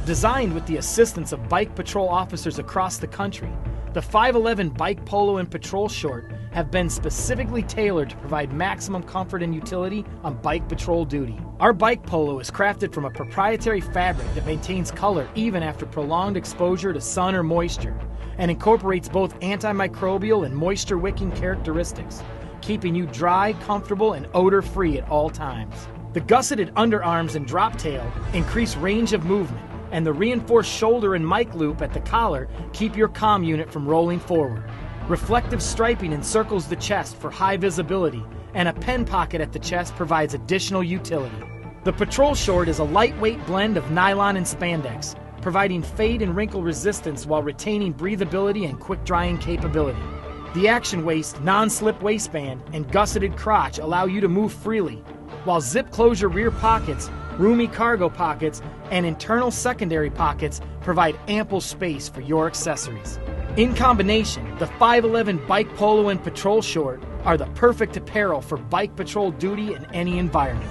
Designed with the assistance of bike patrol officers across the country, the 511 Bike Polo and Patrol Short have been specifically tailored to provide maximum comfort and utility on bike patrol duty. Our bike polo is crafted from a proprietary fabric that maintains color even after prolonged exposure to sun or moisture, and incorporates both antimicrobial and moisture-wicking characteristics, keeping you dry, comfortable, and odor-free at all times. The gusseted underarms and drop tail increase range of movement, and the reinforced shoulder and mic loop at the collar keep your comm unit from rolling forward. Reflective striping encircles the chest for high visibility, and a pen pocket at the chest provides additional utility. The Patrol Short is a lightweight blend of nylon and spandex, providing fade and wrinkle resistance while retaining breathability and quick drying capability. The Action Waist non-slip waistband and gusseted crotch allow you to move freely, while zip closure rear pockets, roomy cargo pockets, and internal secondary pockets provide ample space for your accessories. In combination, the 511 Bike Polo and Patrol Short are the perfect apparel for bike patrol duty in any environment.